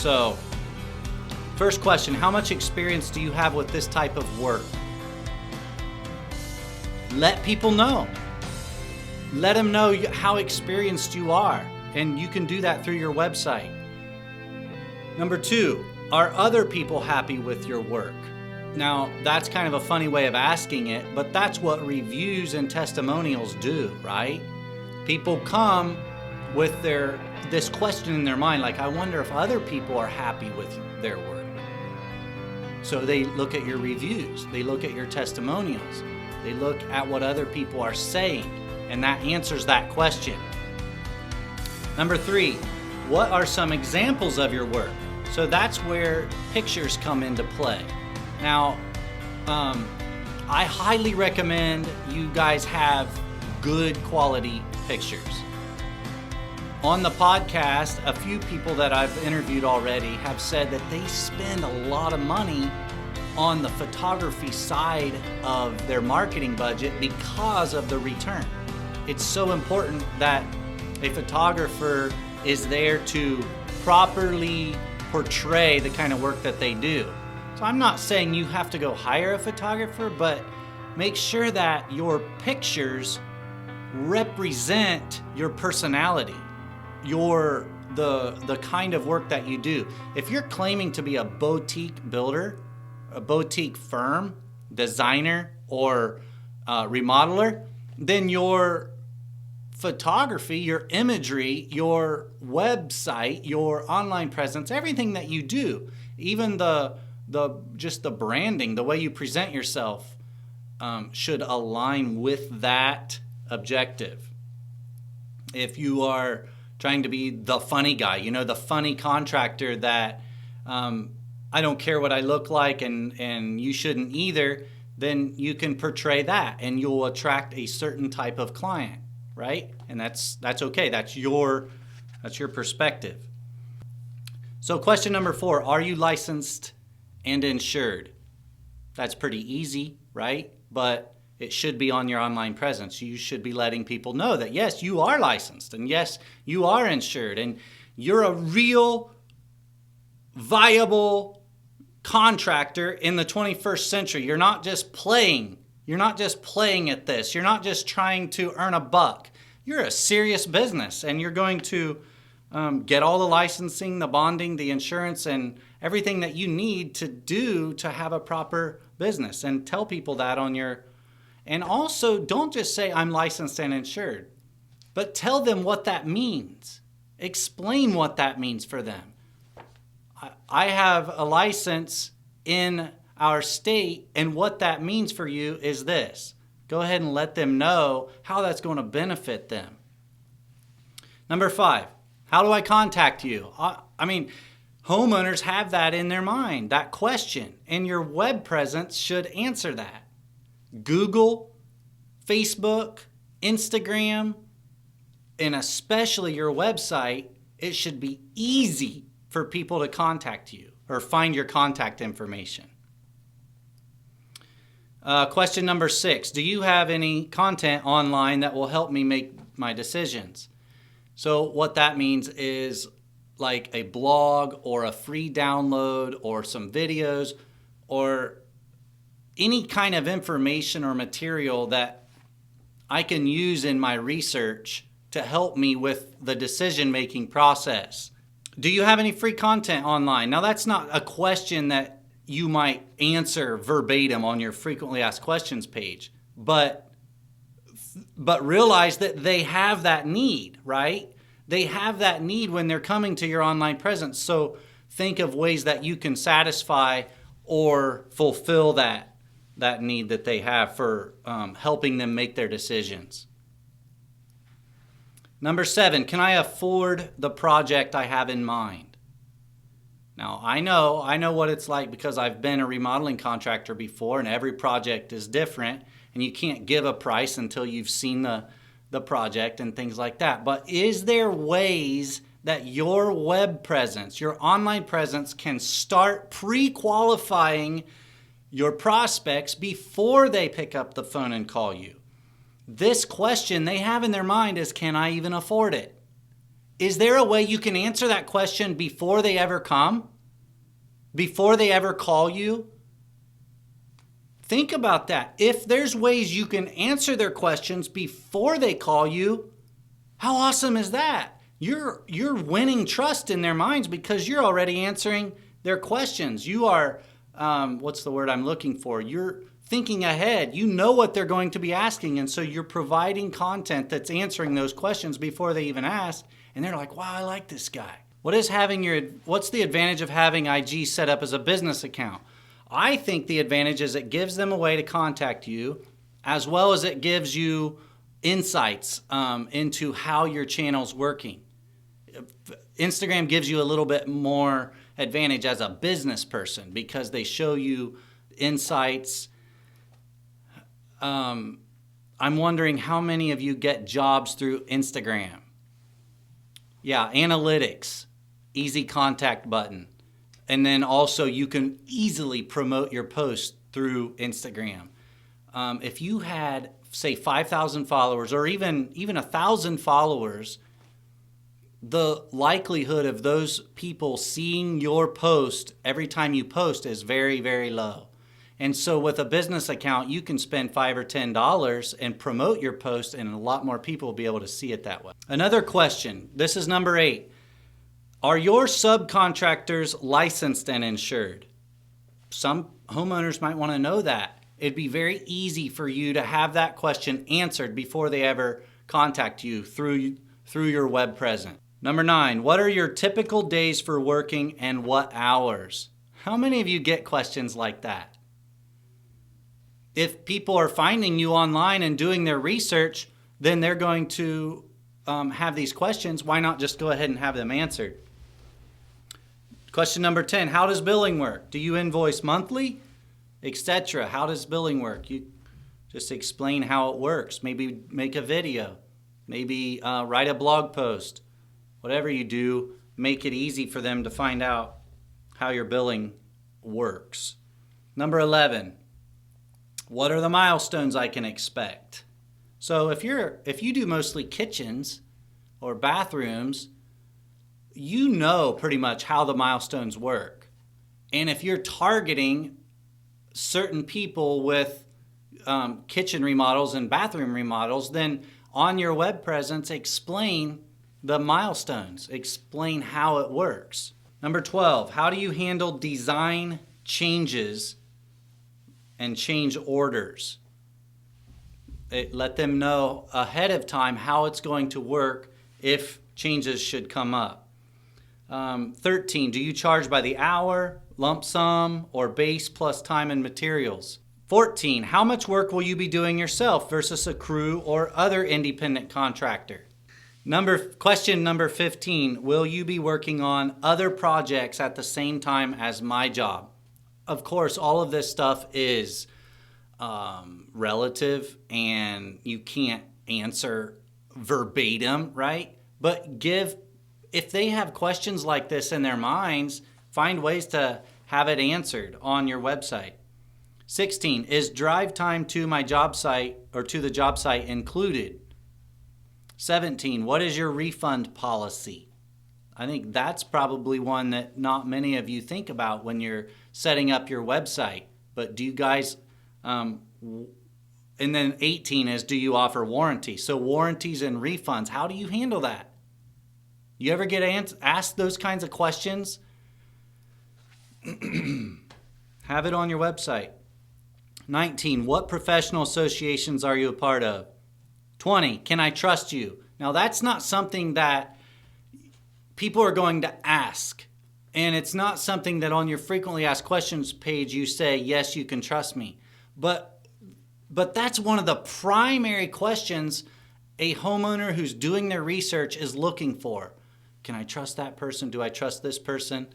So, first question, how much experience do you have with this type of work? Let people know. Let them know how experienced you are, and you can do that through your website. Number 2, are other people happy with your work? Now, that's kind of a funny way of asking it, but that's what reviews and testimonials do, right? People come with this question in their mind, like, I wonder if other people are happy with their work. So they look at your reviews, they look at your testimonials, they look at what other people are saying, and that answers that question. Number 3, what are some examples of your work? So that's where pictures come into play. Now, I highly recommend you guys have good quality pictures. On the podcast, a few people that I've interviewed already have said that they spend a lot of money on the photography side of their marketing budget because of the return. It's so important that a photographer is there to properly portray the kind of work that they do. So I'm not saying you have to go hire a photographer, but make sure that your pictures represent your personality, the kind of work that you do. If you're claiming to be a boutique builder, a boutique firm, designer, or remodeler, then your photography, your imagery, your website, your online presence, everything that you do, even just the branding, the way you present yourself, should align with that objective. If you are trying to be the funny guy, the funny contractor that I don't care what I look like and you shouldn't either, then you can portray that and you'll attract a certain type of client, right? And that's okay. That's your perspective. So question number 4, are you licensed and insured? That's pretty easy, right? But it should be on your online presence. You should be letting people know that yes, you are licensed and yes, you are insured and you're a real viable contractor in the 21st century. You're not just playing. You're not just playing at this. You're not just trying to earn a buck. You're a serious business and you're going to get all the licensing, the bonding, the insurance, and everything that you need to do to have a proper business. And tell people that on your... And also, don't just say, I'm licensed and insured, but tell them what that means. Explain what that means for them. I have a license in our state, and what that means for you is this. Go ahead and let them know how that's going to benefit them. Number 5, how do I contact you? I mean, homeowners have that in their mind, that question, and your web presence should answer that. Google, Facebook, Instagram, and especially your website, it should be easy for people to contact you or find your contact information. Question number 6, do you have any content online that will help me make my decisions? So what that means is like a blog or a free download or some videos or any kind of information or material that I can use in my research to help me with the decision-making process. Do you have any free content online? Now, that's not a question that you might answer verbatim on your frequently asked questions page, but realize that they have that need, right? They have that need when they're coming to your online presence. So think of ways that you can satisfy or fulfill that need that they have for helping them make their decisions. Number 7, can I afford the project I have in mind? Now, I know what it's like because I've been a remodeling contractor before, and every project is different, and you can't give a price until you've seen the project and things like that. But is there ways that your web presence, your online presence, can start pre-qualifying your prospects before they pick up the phone and call you? This question they have in their mind is, can I even afford it? Is there a way you can answer that question before they ever come? Before they ever call you? Think about that. If there's ways you can answer their questions before they call you, how awesome is that? You're winning trust in their minds because you're already answering their questions. You are, what's the word I'm looking for? You're thinking ahead. You know what they're going to be asking, and so you're providing content that's answering those questions before they even ask, and they're like, wow, I like this guy. What's the advantage of having IG set up as a business account? I think the advantage is it gives them a way to contact you, as well as it gives you insights into how your channel's working. Instagram gives you a little bit more advantage as a business person because they show you insights. I'm wondering how many of you get jobs through Instagram. Yeah, analytics, easy contact button. And then also you can easily promote your post through Instagram. If you had, say, 5,000 followers or even 1,000 followers, the likelihood of those people seeing your post every time you post is very, very low. And so with a business account, you can spend $5 or $10 and promote your post, and a lot more people will be able to see it that way. Another question, this is number 8. Are your subcontractors licensed and insured? Some homeowners might want to know that. It'd be very easy for you to have that question answered before they ever contact you through your web presence. Number 9, what are your typical days for working and what hours? How many of you get questions like that? If people are finding you online and doing their research, then they're going to have these questions. Why not just go ahead and have them answered? Question number 10, how does billing work? Do you invoice monthly, etc.? How does billing work? You just explain how it works. Maybe make a video. Maybe write a blog post. Whatever you do, make it easy for them to find out how your billing works. Number 11, what are the milestones I can expect? So if you do mostly kitchens or bathrooms, you know pretty much how the milestones work. And if you're targeting certain people with kitchen remodels and bathroom remodels, then on your web presence, explain the milestones. Explain how it works. Number 12, how do you handle design changes and change orders? Let them know ahead of time how it's going to work if changes should come up. 13, do you charge by the hour, lump sum, or base plus time and materials? 14, how much work will you be doing yourself versus a crew or other independent contractor? Question number 15, will you be working on other projects at the same time as my job? Of course, all of this stuff is relative and you can't answer verbatim, right? But if they have questions like this in their minds, find ways to have it answered on your website. 16, is drive time to my job site or to the job site included? 17, what is your refund policy? I think that's probably one that not many of you think about when you're setting up your website. But do you guys, and then 18 is, do you offer warranty? So warranties and refunds, how do you handle that? You ever get asked those kinds of questions? Have it on your website. 19, what professional associations are you a part of? 20, can I trust you? Now that's not something that people are going to ask. And it's not something that on your frequently asked questions page you say, yes, you can trust me. But that's one of the primary questions a homeowner who's doing their research is looking for. Can I trust that person? Do I trust this person?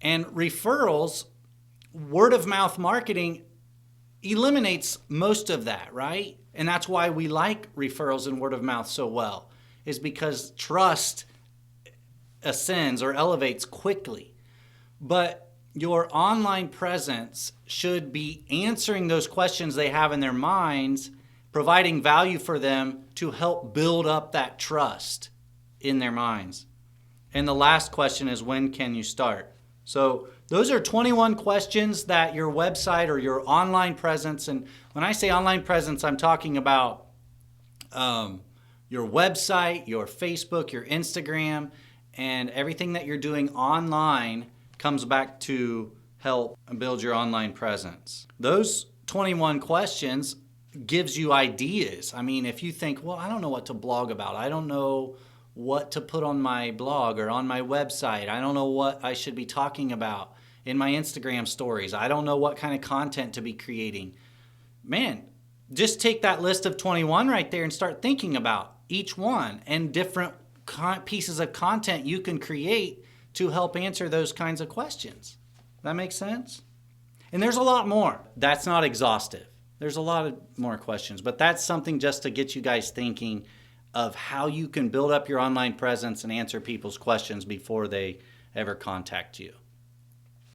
And referrals, word of mouth marketing eliminates most of that, right? And that's why we like referrals and word of mouth so well, is because trust ascends or elevates quickly. But your online presence should be answering those questions they have in their minds, providing value for them to help build up that trust in their minds. And the last question is, when can you start? So those are 21 questions that your website or your online presence, and when I say online presence, I'm talking about your website, your Facebook, your Instagram, and everything that you're doing online comes back to help build your online presence. Those 21 questions gives you ideas. I mean, if you think, well, I don't know what to blog about. I don't know what to put on my blog or on my website. I don't know what I should be talking about in my Instagram stories. I don't know what kind of content to be creating. Man, just take that list of 21 right there and start thinking about each one and different pieces of content you can create to help answer those kinds of questions. That makes sense? And there's a lot more. That's not exhaustive. There's a lot of more questions, but that's something just to get you guys thinking of how you can build up your online presence and answer people's questions before they ever contact you.